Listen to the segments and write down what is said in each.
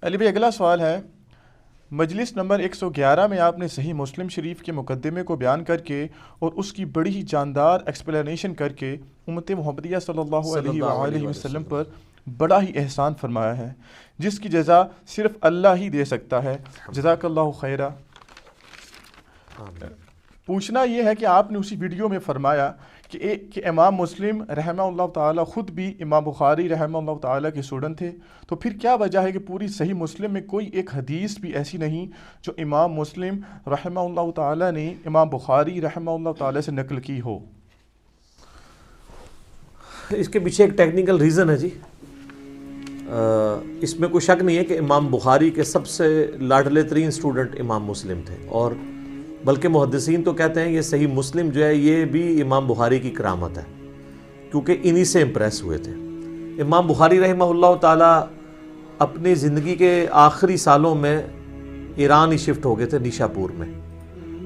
علی بھائی اگلا سوال ہے، مجلس نمبر 111 میں آپ نے صحیح مسلم شریف کے مقدمے کو بیان کر کے اور اس کی بڑی ہی جاندار ایکسپلینیشن کر کے امت محمدیہ صلی اللہ علیہ وآلہ وسلم پر بڑا ہی احسان فرمایا ہے، جس کی جزا صرف اللہ ہی دے سکتا ہے، جزاک اللہ خیرہ۔ پوچھنا یہ ہے کہ آپ نے اسی ویڈیو میں فرمایا کہ امام مسلم رحمہ اللہ تعالیٰ خود بھی امام بخاری رحمہ اللہ تعالیٰ کے اسٹوڈنٹ تھے، تو پھر کیا وجہ ہے کہ پوری صحیح مسلم میں کوئی ایک حدیث بھی ایسی نہیں جو امام مسلم رحمہ اللہ تعالیٰ نے امام بخاری رحمہ اللہ تعالیٰ سے نقل کی ہو؟ اس کے پیچھے ایک ٹیکنیکل ریزن ہے جی، اس میں کوئی شک نہیں ہے کہ امام بخاری کے سب سے لاڈلے ترین اسٹوڈنٹ امام مسلم تھے، اور بلکہ محدثین تو کہتے ہیں یہ صحیح مسلم جو ہے یہ بھی امام بخاری کی کرامت ہے، کیونکہ انہی سے امپریس ہوئے تھے۔ امام بخاری رحمہ اللہ تعالیٰ اپنی زندگی کے آخری سالوں میں ایران ہی شفٹ ہو گئے تھے، نیشا پور میں۔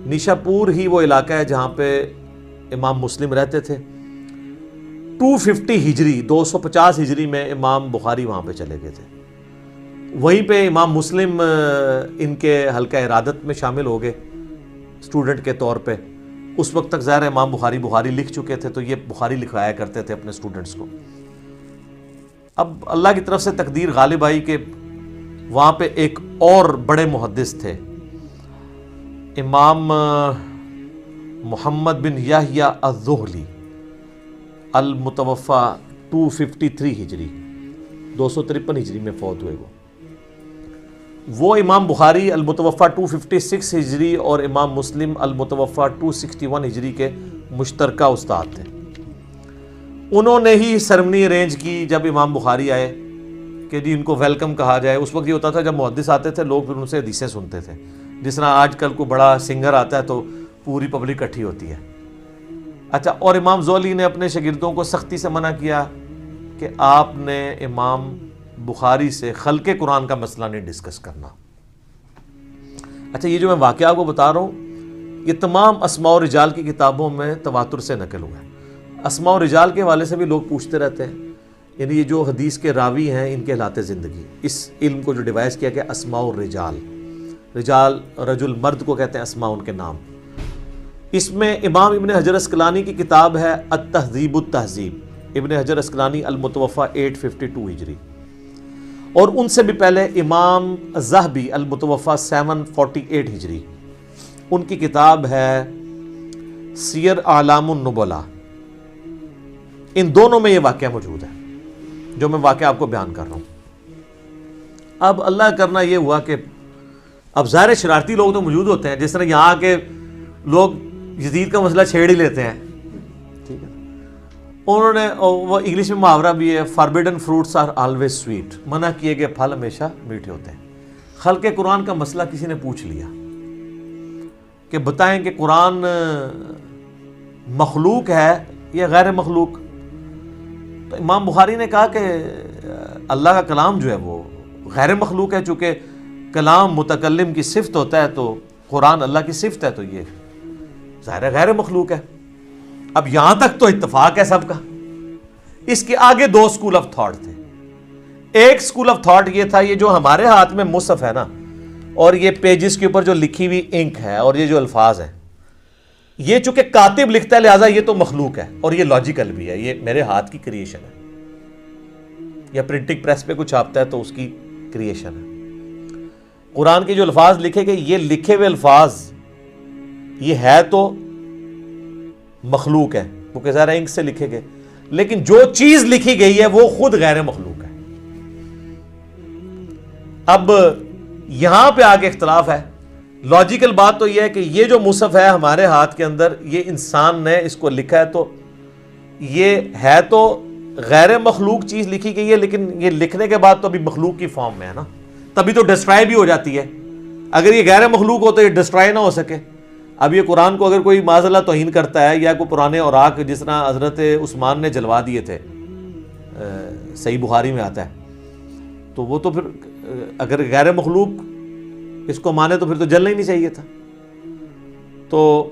نیشا پور ہی وہ علاقہ ہے جہاں پہ امام مسلم رہتے تھے۔ 250 ہجری 250 ہجری میں امام بخاری وہاں پہ چلے گئے تھے، وہیں پہ امام مسلم ان کے حلقہ ارادت میں شامل ہو گئے اسٹوڈنٹ کے طور پہ۔ اس وقت تک ظاہر امام بخاری لکھ چکے تھے، تو یہ بخاری لکھوایا کرتے تھے اپنے اسٹوڈنٹس کو۔ اب اللہ کی طرف سے تقدیر غالب آئی کہ وہاں پہ ایک اور بڑے محدث تھے، امام محمد بن یحییٰ الذہلی، المتوفی 253 ہجری 253 ہجری میں فوت ہوئے۔ وہ امام بخاری المتوفی 256 ہجری اور امام مسلم المتوفی 261 ہجری کے مشترکہ استاد تھے۔ انہوں نے ہی سرمنی ارینج کی جب امام بخاری آئے کہ جی ان کو ویلکم کہا جائے۔ اس وقت یہ ہوتا تھا جب محدث آتے تھے لوگ پھر ان سے حدیثیں سنتے تھے، جس طرح آج کل کو بڑا سنگر آتا ہے تو پوری پبلک اکٹھی ہوتی ہے۔ اچھا، اور امام زولی نے اپنے شاگردوں کو سختی سے منع کیا کہ آپ نے امام بخاری سے خلق قرآن کا مسئلہ نہیں ڈسکس کرنا۔ اچھا، یہ جو میں واقعہ کو بتا رہا ہوں یہ تمام اسماء و رجال کی کتابوں میں تواتر سے نقل ہوا ہے۔ اسماء و رجال کے حوالے سے بھی لوگ پوچھتے رہتے ہیں، یعنی یہ جو حدیث کے راوی ہیں ان کے حالات زندگی، اس علم کو جو ڈیوائز کیا کہ اسماء الرجال، رجال رجل مرد کو کہتے ہیں، اسماء ان کے نام۔ اس میں امام ابن حجر اسقلانی کی کتاب ہے التہذیب التہذیب، ابن حجر اسقلانی المتوفی 852 ہجری، اور ان سے بھی پہلے امام الذہبی المتوفی 748 ہجری، ان کی کتاب ہے سیر اعلام النبلاء۔ ان دونوں میں یہ واقعہ موجود ہے جو میں واقعہ آپ کو بیان کر رہا ہوں۔ اب اللہ کرنا یہ ہوا کہ اب ظاہر شرارتی لوگ تو موجود ہوتے ہیں، جس طرح یہاں کے لوگ یزید کا مسئلہ چھیڑ ہی لیتے ہیں، ٹھیک ہے۔ انہوں نے، وہ انگلش میں محاورہ بھی ہے، forbidden fruits are always sweet, منع کیے گئے پھل ہمیشہ میٹھے ہوتے ہیں۔ خلق قرآن کا مسئلہ کسی نے پوچھ لیا کہ بتائیں کہ قرآن مخلوق ہے یا غیر مخلوق؟ تو امام بخاری نے کہا کہ اللہ کا کلام جو ہے وہ غیر مخلوق ہے، چونکہ کلام متکلم کی صفت ہوتا ہے تو قرآن اللہ کی صفت ہے، تو یہ ظاہر غیر مخلوق ہے۔ اب یہاں تک تو اتفاق ہے سب کا۔ اس کے آگے دو سکول آف تھاٹ تھے۔ ایک سکول آف تھاٹ یہ تھا، یہ جو ہمارے ہاتھ میں مصحف ہے نا، اور یہ پیجز کے اوپر جو لکھی ہوئی انک ہے اور یہ جو الفاظ ہیں، یہ چونکہ کاتب لکھتا ہے لہٰذا یہ تو مخلوق ہے، اور یہ لاجیکل بھی ہے، یہ میرے ہاتھ کی کریشن ہے، یا پرنٹنگ پریس پہ کچھ چھاپتا ہے تو اس کی کریشن ہے۔ قرآن کے جو الفاظ لکھے گئے، یہ لکھے ہوئے الفاظ یہ ہے تو مخلوق ہے کیونکہ ظاہر انک سے لکھے گئے، لیکن جو چیز لکھی گئی ہے وہ خود غیر مخلوق ہے۔ اب یہاں پہ آگے اختلاف ہے۔ لاجیکل بات تو یہ ہے کہ یہ جو مصحف ہے ہمارے ہاتھ کے اندر، یہ انسان نے اس کو لکھا ہے، تو یہ ہے تو غیر مخلوق چیز لکھی گئی ہے، لیکن یہ لکھنے کے بعد تو ابھی مخلوق کی فارم میں ہے نا، تبھی تو ڈسٹرائے بھی ہو جاتی ہے۔ اگر یہ غیر مخلوق ہو تو یہ ڈسٹرائے نہ ہو سکے۔ اب یہ قرآن کو اگر کوئی معاذ اللہ توہین کرتا ہے، یا کوئی پرانے اوراق جس طرح حضرت عثمان نے جلوا دیے تھے، صحیح بخاری میں آتا ہے، تو وہ تو پھر اگر غیر مخلوق اس کو مانے تو پھر تو جلنا ہی نہیں چاہیے تھا۔ تو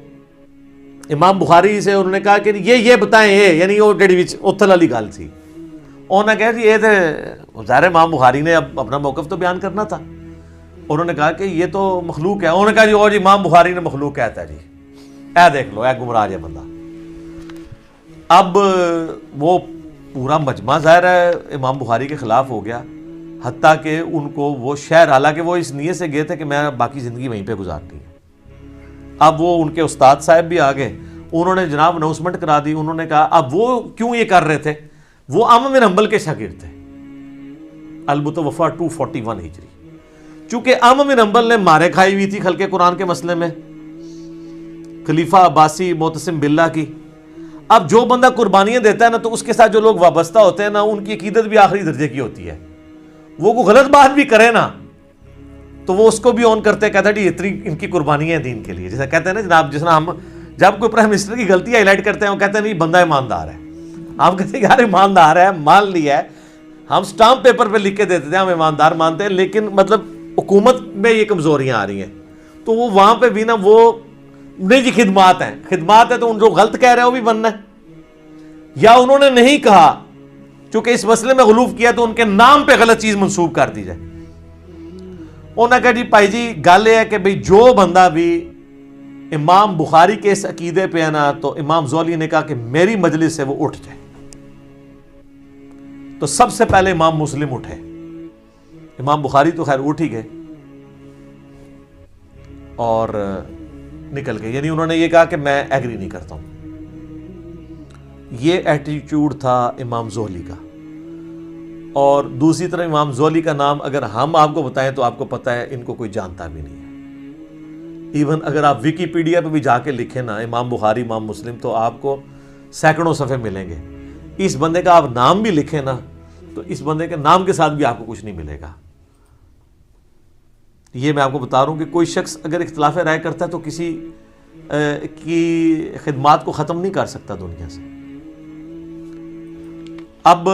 امام بخاری سے انہوں نے کہا کہ یہ بتائیں، یہ یعنی وہ اتھل والی گل تھی، انہوں نے کہا جی یہ تو ظاہر امام بخاری نے اب اپنا موقف تو بیان کرنا تھا. انہوں نے کہا کہ یہ تو مخلوق ہے. انہوں نے کہا جی اور جی امام بخاری نے مخلوق کہتا ہے جی, اے دیکھ لو اے گمراہ ہے بندہ. اب وہ پورا مجمع ظاہر ہے امام بخاری کے خلاف ہو گیا, حتیٰ کہ ان کو وہ شہر, حالانکہ وہ اس نیت سے گئے تھے کہ میں باقی زندگی وہیں پہ گزارنی ہے. اب وہ ان کے استاد صاحب بھی آ گئے, انہوں نے جناب اناؤنسمنٹ کرا دی. انہوں نے کہا اب وہ کیوں یہ کر رہے تھے, وہ احمد بن حنبل کے شاگرد تھے, المتوفا 241 ہجری. چونکہ احمد بن حنبل نے مارے کھائی ہوئی تھی خلق قرآن کے مسئلے میں, خلیفہ عباسی معتصم باللہ کی. اب جو بندہ قربانیاں دیتا ہے نا, تو اس کے ساتھ جو لوگ وابستہ ہوتے ہیں نا, ان کی عقیدت بھی آخری درجے کی ہوتی ہے. وہ کوئی غلط بات بھی کرے نا تو وہ اس کو بھی آن کرتے, کہتا ہے جی اتنی ان کی قربانیاں ہیں دین کے لیے. جیسا کہتے ہیں نا جناب, جس طرح ہم جب کوئی پرائم منسٹر کی غلطی ہائی لائٹ کرتے ہیں, وہ کہتے ہیں نہیں بندہ ایماندار ہے. ہم کہتے ہیں یار ایماندار ہے, مان لیا ہے, ہم سٹامپ پیپر پہ لکھ کے دیتے ہیں ہم ایماندار مانتے ہیں, لیکن مطلب حکومت میں یہ کمزوریاں آ رہی ہیں. تو وہ وہاں پہ بھی نا وہ نہیں جی خدمات ہیں, خدمات ہے تو ان جو غلط کہہ رہے ہیں وہ بھی بننا ہے, یا انہوں نے نہیں کہا چونکہ اس مسئلے میں غلوف کیا تو ان کے نام پہ غلط چیز منسوب کر دی جائے. انہوں نے کہا جی بھائی جی گل یہ ہے کہ بھئی جو بندہ بھی امام بخاری کے اس عقیدے پہ ہے نا, تو امام زولی نے کہا کہ میری مجلس سے وہ اٹھ جائے. تو سب سے پہلے امام مسلم اٹھے, امام بخاری تو خیر اٹھ ہی گئے اور نکل گئے. یعنی انہوں نے یہ کہا کہ میں ایگری نہیں کرتا ہوں. یہ ایٹیچیوڈ تھا امام زہلی کا. اور دوسری طرف امام زولی کا نام اگر ہم آپ کو بتائیں تو آپ کو پتہ ہے ان کو کوئی جانتا بھی نہیں ہے. ایون اگر آپ ویکیپیڈیا پہ بھی جا کے لکھیں نا امام بخاری امام مسلم, تو آپ کو سینکڑوں صفحے ملیں گے. اس بندے کا آپ نام بھی لکھیں نا تو اس بندے کے نام کے ساتھ بھی آپ کو کچھ نہیں ملے گا. یہ میں آپ کو بتا رہا ہوں کہ کوئی شخص اگر اختلاف رائے کرتا ہے تو کسی کی خدمات کو ختم نہیں کر سکتا دنیا سے. اب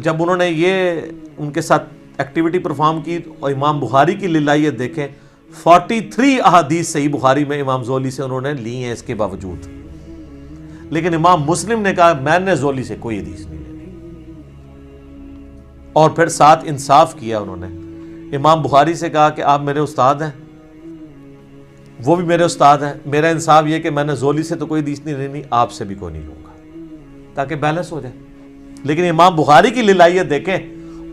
جب انہوں نے یہ ان کے ساتھ ایکٹیویٹی پرفارم کی, اور امام بخاری کی للائیت دیکھیں, 43 احادیث صحیح بخاری میں امام زولی سے انہوں نے لی ہیں اس کے باوجود. لیکن امام مسلم نے کہا میں نے زولی سے کوئی حدیث نہیں لینی. اور پھر ساتھ انصاف کیا انہوں نے, امام بخاری سے کہا کہ آپ میرے استاد ہیں, وہ بھی میرے استاد ہیں, میرا انصاف یہ کہ میں نے زولی سے تو کوئی حدیث نہیں لینی, آپ سے بھی کوئی نہیں لوں گا, تاکہ بیلنس ہو جائے. لیکن امام بخاری کی للائیت دیکھیں,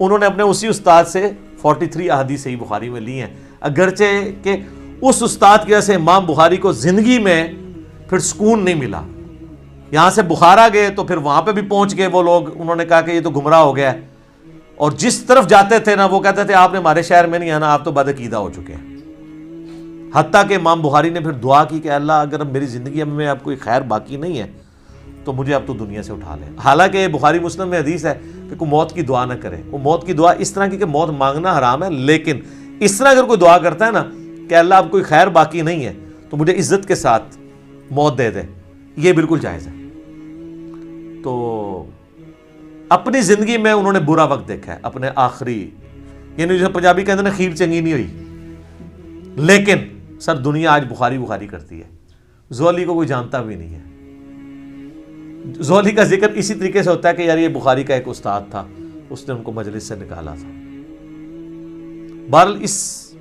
انہوں نے اپنے اسی استاد سے 43 احادیث صحیح بخاری میں لی ہیں, اگرچہ کہ اس استاد کی وجہ سے امام بخاری کو زندگی میں پھر سکون نہیں ملا. یہاں سے بخارا گئے تو پھر وہاں پہ بھی پہنچ گئے وہ لوگ, انہوں نے کہا کہ یہ تو گمراہ ہو گیا ہے, اور جس طرف جاتے تھے نا وہ کہتے تھے آپ نے ہمارے شہر میں نہیں آنا, آپ تو بدعقیدہ ہو چکے ہیں. حتیٰ کہ امام بخاری نے پھر دعا کی کہ اللہ اگر میری زندگی میں اب کوئی خیر باقی نہیں ہے تو مجھے اب تو دنیا سے اٹھا لے. حالانکہ بخاری مسلم میں حدیث ہے کہ کوئی موت کی دعا نہ کرے. وہ موت کی دعا اس طرح کی کہ موت مانگنا حرام ہے, لیکن اس طرح اگر کوئی دعا کرتا ہے نا کہ اللہ اب کوئی خیر باقی نہیں ہے تو مجھے عزت کے ساتھ موت دے دے, یہ بالکل جائز ہے. تو اپنی زندگی میں انہوں نے برا وقت دیکھا ہے, اپنے آخری, یعنی جو پنجابی کہتے ہیں نا خیر چنگی نہیں ہوئی, لیکن سر دنیا آج بخاری بخاری کرتی ہے. زولی کو کوئی جانتا بھی نہیں ہے. زولی کا ذکر اسی طریقے سے ہوتا ہے کہ یار یہ بخاری کا ایک استاد تھا, اس نے ان کو مجلس سے نکالا تھا. بہرحال اس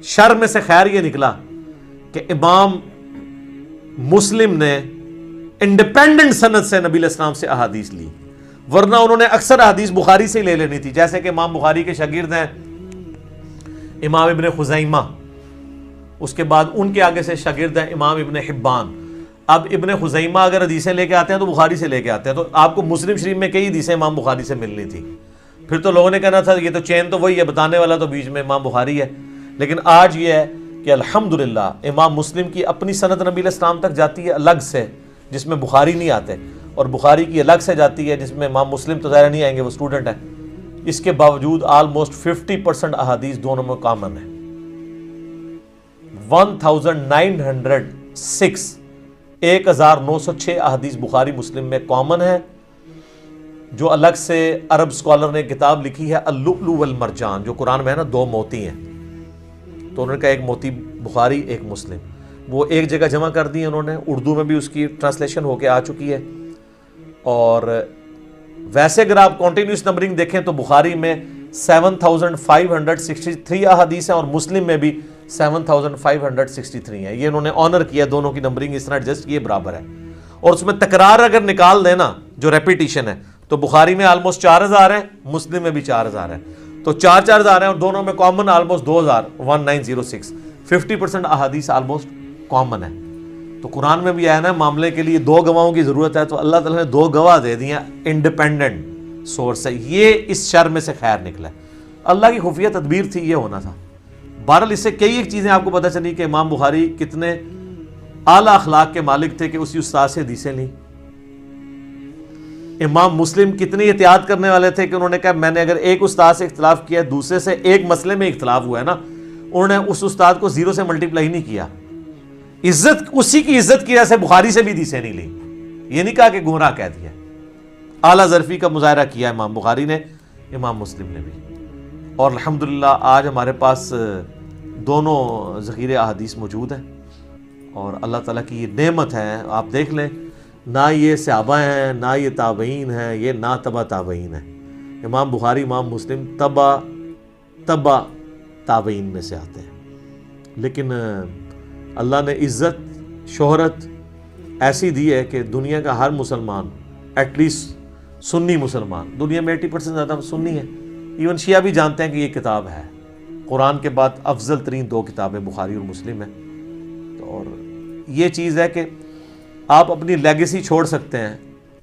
شر میں سے خیر یہ نکلا کہ امام مسلم نے انڈیپینڈنٹ سند سے نبی علیہ السلام سے احادیث لی, ورنہ انہوں نے اکثر احادیث بخاری سے لے لینی تھی. جیسے کہ امام بخاری کے شاگرد ہیں امام ابن خزیمہ, اس کے بعد ان کے آگے سے شاگرد ہیں امام ابن حبان. اب ابن خزیمہ اگر حدیثیں لے کے آتے ہیں تو بخاری سے لے کے آتے ہیں, تو آپ کو مسلم شریف میں کئی حدیثیں امام بخاری سے ملنی تھی. پھر تو لوگوں نے کہنا تھا یہ تو چین تو وہی ہے, بتانے والا تو بیچ میں امام بخاری ہے. لیکن آج یہ ہے کہ الحمدللہ امام مسلم کی اپنی سند نبی علیہ السلام تک جاتی ہے الگ سے, جس میں بخاری نہیں آتے, اور بخاری کی الگ سے جاتی ہے جس میں امام مسلم تو ظاہر نہیں آئیں گے, وہ اسٹوڈنٹ ہیں. اس کے باوجود آلموسٹ 50% احادیث دونوں میں کامن ہے. 1906 احادیث بخاری مسلم میں کامن ہے. جو الگ سے عرب سکولر نے کتاب لکھی ہے اللؤلؤ والمرجان, جو قرآن میں ہے نا 2 موتی ہیں, تو انہوں نے کہا ایک موتی بخاری ایک مسلم, وہ ایک جگہ جمع کر دی انہوں نے. اردو میں بھی اس کی ٹرانسلیشن ہو کے آ چکی ہے, اور ویسے اگر آپ کنٹینیوس نمبرنگ دیکھیں تو بخاری میں 7563 احادیث ہیں اور مسلم میں بھی 7563 ہیں. یہ انہوں نے آنر کیا, دونوں کی نمبرنگ اس طرح ایڈجسٹ کی برابر ہے. اور اس میں تکرار اگر نکال دینا جو ریپیٹیشن ہے تو بخاری میں آلموسٹ 4000 ہیں, مسلم میں بھی 4000 ہیں, تو 4000 ہیں اور دونوں میں کامن آلموسٹ 1906. 50% احادیث آلموسٹ کامن ہے. تو قرآن میں بھی آیا نا معاملے کے لیے 2 گواہوں کی ضرورت ہے, تو اللہ تعالیٰ نے 2 گواہ دے دیا انڈیپینڈنٹ سورس ہے. یہ اس شر میں سے خیر نکلا ہے, اللہ کی خفیہ تدبیر تھی, یہ ہونا تھا. بہرحال اس سے کئی ایک چیزیں آپ کو پتہ چلی کہ امام بخاری کتنے اعلیٰ اخلاق کے مالک تھے کہ اسی استاد سے حدیثیں لیں. امام مسلم کتنی احتیاط کرنے والے تھے کہ انہوں نے کہا میں نے اگر ایک استاد سے اختلاف کیا, دوسرے سے ایک مسئلے میں اختلاف ہوا ہے نا, انہوں نے اس استاد کو 0 سے ملٹیپلائی نہیں کیا. عزت اسی کی عزت کی وجہ سے بخاری سے بھی حدیثیں نہیں لی. یہ نہیں کہا کہ گمراہ کہہ دیا. اعلیٰ ظرفی کا مظاہرہ کیا امام بخاری نے, امام مسلم نے بھی. اور الحمدللہ آج ہمارے پاس دونوں ذخیرے احادیث موجود ہیں اور اللہ تعالیٰ کی یہ نعمت ہے. آپ دیکھ لیں, نہ یہ صحابہ ہیں, نہ یہ تابعین ہیں, یہ نہ تبع تابعین ہیں. امام بخاری, امام مسلم تبع تابعین میں سے آتے ہیں. لیکن اللہ نے عزت شہرت ایسی دی ہے کہ دنیا کا ہر مسلمان, ایٹ لیسٹ سنی مسلمان, دنیا میں 80% زیادہ سنی ہے, ایون شیعہ بھی جانتے ہیں کہ یہ کتاب ہے. قرآن کے بعد افضل ترین 2 کتابیں بخاری اور مسلم ہیں. اور یہ چیز ہے کہ آپ اپنی لیگیسی چھوڑ سکتے ہیں.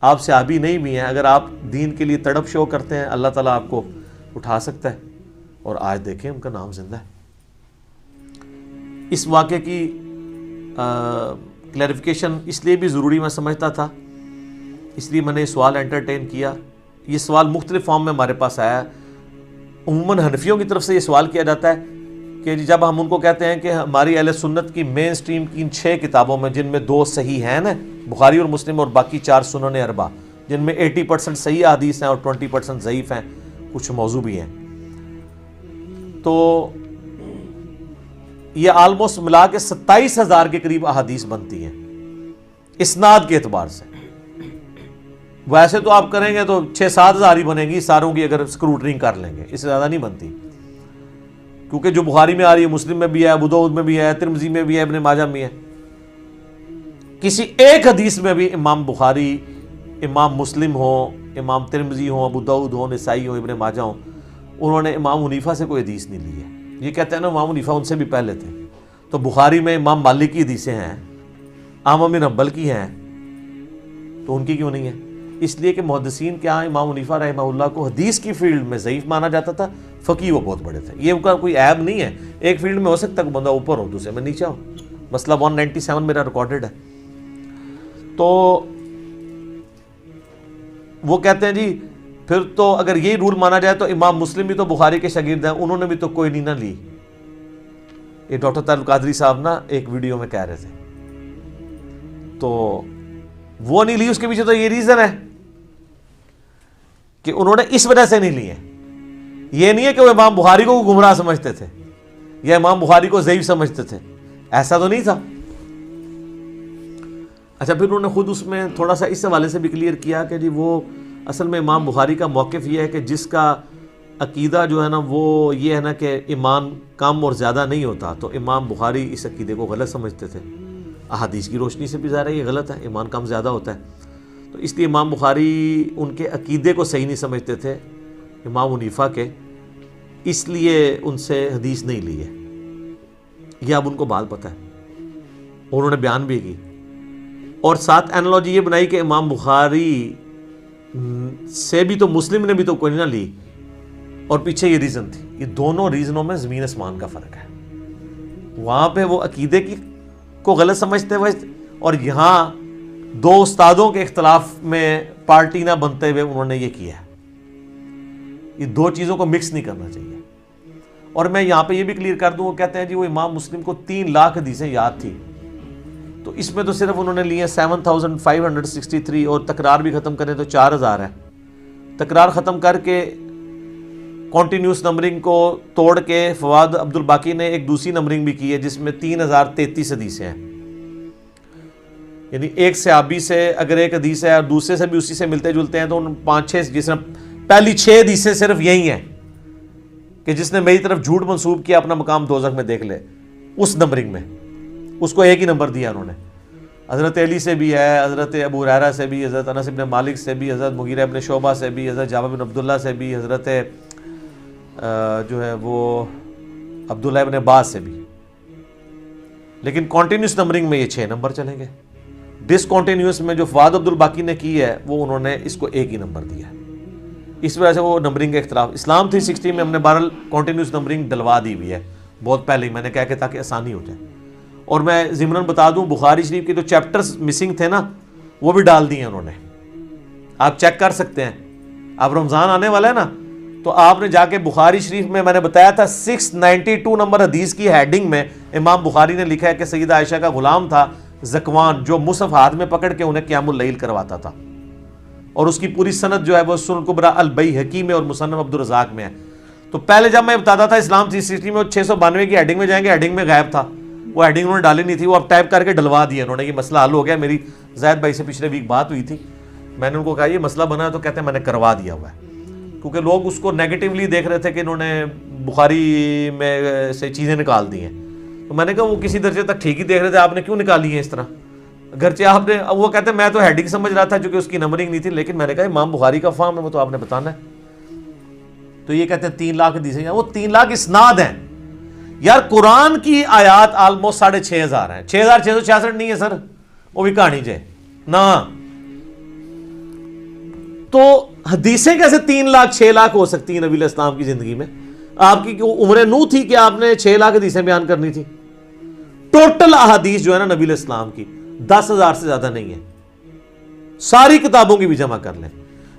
آپ صحابی نہیں بھی ہیں, اگر آپ دین کے لیے تڑپ شو کرتے ہیں, اللہ تعالیٰ آپ کو اٹھا سکتا ہے. اور آج دیکھیں ان کا نام زندہ ہے. اس واقعے کی کلیریفیکیشن اس لیے بھی ضروری میں سمجھتا تھا, اس لیے میں نے یہ سوال انٹرٹین کیا. یہ سوال مختلف فارم میں ہمارے پاس آیا. عموماً حنفیوں کی طرف سے یہ سوال کیا جاتا ہے کہ جب ہم ان کو کہتے ہیں کہ ہماری اہل سنت کی مین سٹریم کی ان 6 کتابوں میں, جن میں 2 صحیح ہیں نا, بخاری اور مسلم, اور باقی 4 سنن اربع, جن میں 80% صحیح احادیث ہیں اور 20% ضعیف ہیں, کچھ موضوع بھی ہیں, تو یہ آلموسٹ ملا کے 27,000 کے قریب احادیث بنتی ہیں اسناد کے اعتبار سے. ویسے تو آپ کریں گے تو 6-7 ہزار ہی بنے گی ساروں کی, اگر اسکروٹنگ کر لیں گے, اس سے زیادہ نہیں بنتی. کیونکہ جو بخاری میں آ رہی ہے, مسلم میں بھی ہے, ابو داؤد میں بھی ہے, ترمذی میں بھی ہے, ابن ماجہ میں ہے. کسی ایک حدیث میں بھی امام بخاری, امام مسلم ہو, امام ترمذی ہو, ابو داؤد ہو, نسائی ہو, ابن ماجہ ہو, انہوں نے امام حنیفہ سے کوئی حدیث نہیں لی ہے. یہ کہتے ہیں نا امام حنیفہ ان سے بھی پہلے تھے. تو بخاری میں امام مالک کی حدیثیں ہیں, احمد بن حنبل کی ہیں, تو ان کی کیوں نہیں ہے؟ اس لیے کہ محدثین کے ہاں امام حنیفہ رحمہ اللہ کو حدیث کی فیلڈ میں ضعیف مانا جاتا تھا, فقیہ وہ بہت بڑے تھے. یہ ان کا کوئی عیب نہیں ہے, ایک فیلڈ میں ہو سکتا ہے کہ بندہ اوپر ہو, دوسرے میں نیچے ہو. مسئلہ 197 میرا ریکارڈڈ ہے. تو وہ کہتے ہیں جی پھر تو اگر یہی رول مانا جائے تو امام مسلم بھی تو بخاری کے شاگرد ہیں, انہوں نے بھی تو کوئی نہیں نہ لی. یہ ڈاکٹر طارق القادری صاحب نا ایک ویڈیو میں کہہ رہے تھے, تو وہ نہیں لی, اس کے پیچھے تو یہ ریزن ہے کہ انہوں نے اس وجہ سے نہیں لی ہے. یہ نہیں ہے کہ وہ امام بخاری کو گمراہ سمجھتے تھے یا امام بخاری کو ضعیف سمجھتے تھے, ایسا تو نہیں تھا. اچھا, پھر انہوں نے خود اس میں تھوڑا سا اس حوالے سے بھی کلیئر کیا کہ جی وہ اصل میں امام بخاری کا موقف یہ ہے کہ جس کا عقیدہ جو ہے نا وہ یہ ہے نا کہ ایمان کم اور زیادہ نہیں ہوتا, تو امام بخاری اس عقیدے کو غلط سمجھتے تھے. احادیث کی روشنی سے بھی ظاہر ہے یہ غلط ہے, ایمان کم زیادہ ہوتا ہے. تو اس لیے امام بخاری ان کے عقیدے کو صحیح نہیں سمجھتے تھے امام حنیفہ کے, اس لیے ان سے حدیث نہیں لی ہے. یہ اب ان کو بات پتہ ہے, انہوں نے بیان بھی کی. اور ساتھ اینالوجی یہ بنائی کہ امام بخاری سے بھی تو مسلم نے بھی تو کوئی نہ لی, اور پیچھے یہ ریزن تھی. یہ دونوں ریزنوں میں زمین آسمان کا فرق ہے. وہاں پہ وہ عقیدے کو غلط سمجھتے ہوئے, اور یہاں 2 استادوں کے اختلاف میں پارٹی نہ بنتے ہوئے انہوں نے یہ کیا ہے. یہ 2 چیزوں کو مکس نہیں کرنا چاہیے. اور میں یہاں پہ یہ بھی کلیئر کر دوں, وہ کہتے ہیں جی وہ امام مسلم کو 3 لاکھ حدیثیں یاد تھی, تو اس میں تو صرف انہوں نے لی ہیں 7563, اور تکرار بھی ختم کریں تو 4000 ہے. تکرار ختم کر کے کنٹینیوس نمبرنگ کو توڑ کے فواد عبد الباقی نے ایک دوسری نمبرنگ بھی کی ہے جس میں 3033 حدیثیں ہیں. یعنی ایک صحابی سے اگر ایک حدیث ہے اور دوسرے سے بھی اسی سے ملتے جلتے ہیں تو ان 5-6 جس نے پہلی 6 حدیثیں صرف یہی ہیں کہ جس نے میری طرف جھوٹ منسوب کیا اپنا مقام دوزخ میں دیکھ لے، اس نمبرنگ میں اس کو ایک ہی نمبر دیا انہوں نے. حضرت علی سے بھی ہے، حضرت ابو ہریرہ سے بھی، حضرت انس بن مالک سے بھی، حضرت مغیرہ بن شعبہ سے بھی، حضرت جابر بن عبداللہ سے بھی، حضرت جو ہے وہ عبداللہ ابن عباس سے بھی. لیکن کانٹینیوس نمبرنگ میں یہ 6 نمبر چلیں گے. ڈسکنٹینیوس میں جو فواد عبد الباقی نے کی ہے وہ انہوں نے اس کو ایک ہی نمبر دیا ہے. اس وجہ سے وہ نمبرنگ کا اختلاف. اسلام 360 میں ہم نے بہرحال کانٹینیوس نمبرنگ ڈلوا دی ہوئی ہے بہت پہلے ہی، میں نے کہا کہ تاکہ آسانی ہو جائے. اور میں ضمناً بتا دوں بخاری شریف کے جو چیپٹرز مسنگ تھے نا وہ بھی ڈال دیے انہوں نے، آپ چیک کر سکتے ہیں. اب رمضان آنے والا ہے نا تو آپ نے جا کے بخاری شریف میں نے بتایا تھا 692 نمبر حدیث کی ہیڈنگ میں امام بخاری نے لکھا ہے کہ سیدہ عائشہ کا غلام تھا زکوان جو مصحف ہاتھ میں پکڑ کے انہیں قیام اللیل کرواتا تھا، اور اس کی پوری سند جو ہے وہ سنن کبریٰ البیہقی میں اور مصنف عبدالرزاق میں ہے. تو پہلے جب میں بتاتا تھا اسلام 360 میں 692 کی ہیڈنگ میں جائیں گے، ہیڈنگ میں غائب تھا، وہ ہیڈنگ انہوں نے ڈالی نہیں تھی، وہ اب ٹائپ کر کے ڈلوا دیا انہوں نے. یہ مسئلہ حل ہو گیا. میری زید بھائی سے پچھلے ویک بات ہوئی تھی، میں نے ان کو کہا یہ مسئلہ بنا ہے تو کہتے ہیں میں نے کروا دیا ہوا ہے، کیونکہ لوگ اس کو نیگیٹیولی دیکھ رہے تھے کہ انہوں نے بخاری میں سے چیزیں نکال دی ہیں. تو میں نے کہا وہ کسی درجے تک ٹھیک ہی دیکھ رہے تھے، آپ نے کیوں نکالی ہیں اس طرح؟ اگرچہ آپ نے، وہ کہتے ہیں میں تو ہیڈنگ سمجھ رہا تھا چونکہ اس کی نمبرنگ نہیں تھی، لیکن میں نے کہا امام بخاری کا فہم ہے وہ تو آپ نے بتانا ہے. تو یہ کہتے ہیں 3 لاکھ حدیثیں، وہ 3 لاکھ اسناد ہیں یار. قرآن کی آیات آلموسٹ 6,500 ہیں، 6,666 نہیں ہے سر، وہ بھی کہانی جائے نا. تو حدیثیں کیسے 3 لاکھ 6 لاکھ ہو سکتی ہیں نبی علیہ السلام کی زندگی میں؟ آپ کی عمر نو تھی کہ آپ نے 6 لاکھ حدیثیں بیان کرنی تھی؟ ٹوٹل احادیث جو ہے نا نبی علیہ السلام کی 10,000 سے زیادہ نہیں ہے، ساری کتابوں کی بھی جمع کر لیں.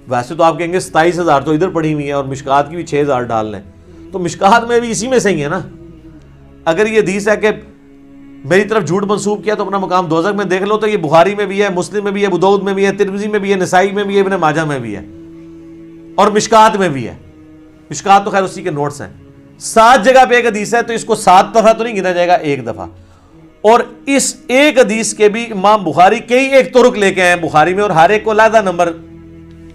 ویسے تو آپ کہیں گے 27,000 تو ادھر پڑھی ہوئی ہے اور مشکات کی بھی 6,000 ڈال لیں، تو مشکات میں بھی اسی میں سے ہی ہے نا. اگر یہ حدیث ہے کہ میری طرف جھوٹ منسوب کیا تو اپنا مقام دوزخ میں دیکھ لو، تو یہ بخاری میں بھی ہے، مسلم میں بھی ہے، ابو داؤد میں بھی ہے، ترمذی میں بھی ہے، نسائی میں بھی ہے، ابن ماجہ میں بھی ہے، اور مشکات میں بھی ہے. مشکات تو خیر اسی کے نوٹس ہیں. 7 جگہ پہ ایک حدیث ہے تو اس کو 7 دفعہ تو نہیں گنا جائے گا، 1 دفعہ. اور اس ایک حدیث کے بھی امام بخاری کئی ایک طرق لے کے آئے ہیں بخاری میں، اور ہر ایک کو علیحدہ نمبر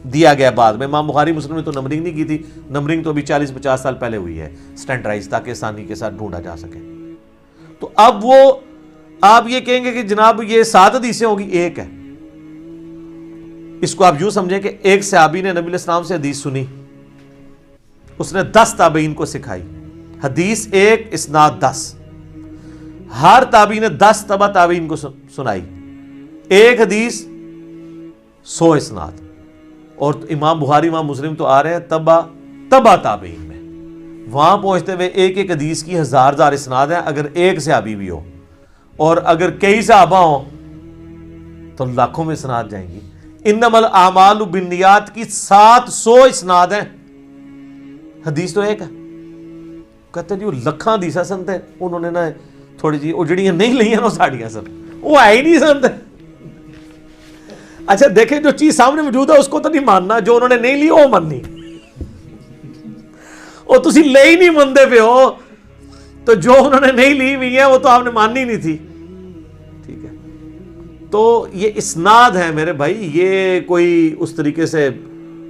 دیا گیا بعد میں. امام بخاری مسلم نے تو نمبرنگ نہیں کی تھی، نمبرنگ تو ابھی 40-50 سال پہلے ہوئی ہے سٹینڈرائز، تاکہ آسانی کے ساتھ ڈھونڈا جا سکے. تو اب وہ آپ یہ کہیں گے کہ جناب یہ 7 حدیثیں ہوگی، ایک ہے. اس کو آپ یوں سمجھیں کہ ایک صحابی نے نبی علیہ السلام سے حدیث سنی، اس نے 10 تابعین کو سکھائی. حدیث 1 اسناد 10، ہر تابعی نے 10 تبع تابعین کو سنائی. ایک حدیث 100 اسناد. اور امام بخاری امام مسلم تو آ رہے ہیں تبع تابعین میں، وہاں پہنچتے ہوئے ایک ایک حدیث کی 1000 اسناد ہیں اگر ایک صحابی بھی ہو، اور اگر کئی صحابہ ہوں تو لاکھوں میں اسناد جائیں گی. انما الاعمال بالنیات کی 700 اسناد ہیں، حدیث تو ایک ہے. کہتے ہیں جی وہ لکھاں حدیثاں سنتے ہیں، انہوں نے نا تھوڑی جی اجڑیاں نہیں لئی ہیں نا ساڑیاں سر، وہ ہے ہی نہیں سنتے. اچھا دیکھیں جو چیز سامنے موجود ہے اس کو تو نہیں ماننا، جو انہوں نے نہیں لی وہ ماننی. وہ تسی لے ہی نہیں مندے پہ ہو، تو جو انہوں نے نہیں لی ہوئی ہے وہ تو آپ نے ماننی نہیں تھی. ٹھیک ہے، تو یہ اسناد ہیں میرے بھائی، یہ کوئی اس طریقے سے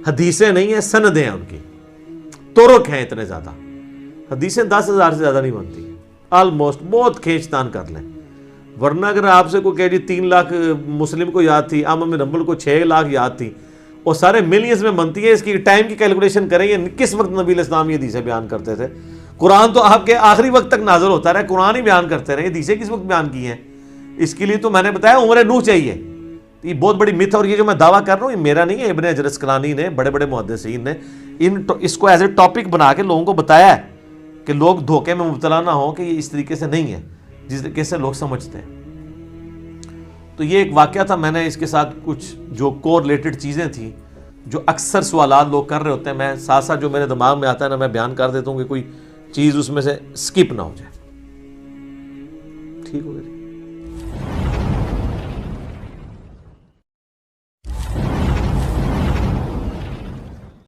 حدیثیں نہیں ہیں، سندیں ہیں، ان کی طرق ہیں اتنے زیادہ. حدیثیں 10,000 سے زیادہ نہیں بنتی آلموسٹ، بہت کھینچ تان کر لیں. ورنہ اگر آپ سے کوئی کہہ جی 3 لاکھ مسلم کو یاد تھی، احمد بن حنبل کو 6 لاکھ یاد تھی، اور سارے ملینز میں بنتی ہے، اس کی ٹائم کی کیلکولیشن کریں یہ کس وقت نبی علیہ السلام یہ حدیثیں بیان کرتے تھے. قرآن تو آپ کے آخری وقت تک نازل ہوتا رہا، قرآن ہی بیان کرتے رہے، حدیثیں کس وقت بیان کی ہیں؟ اس کے لیے تو میں نے بتایا عمر نوح چاہیے. یہ بہت بڑی متھ، اور یہ جو میں دعویٰ کر رہا ہوں یہ میرا نہیں ہے، ابن حجر اسقلانی نے، بڑے بڑے محدثین نے اس کو ایز اے ٹاپک بنا کے لوگوں کو بتایا ہے کہ لوگ دھوکے میں مبتلا نہ ہوں کہ یہ اس طریقے سے نہیں ہے جس طریقے سے لوگ سمجھتے ہیں. تو یہ ایک واقعہ تھا، میں نے اس کے ساتھ کچھ جو کو ریلیٹڈ چیزیں تھیں جو اکثر سوالات لوگ کر رہے ہوتے ہیں، میں ساتھ ساتھ جو میرے دماغ میں آتا ہے نا میں بیان کر دیتا ہوں کہ کوئی چیز اس میں سے سکپ نہ ہو جائے. ٹھیک ہو گیا.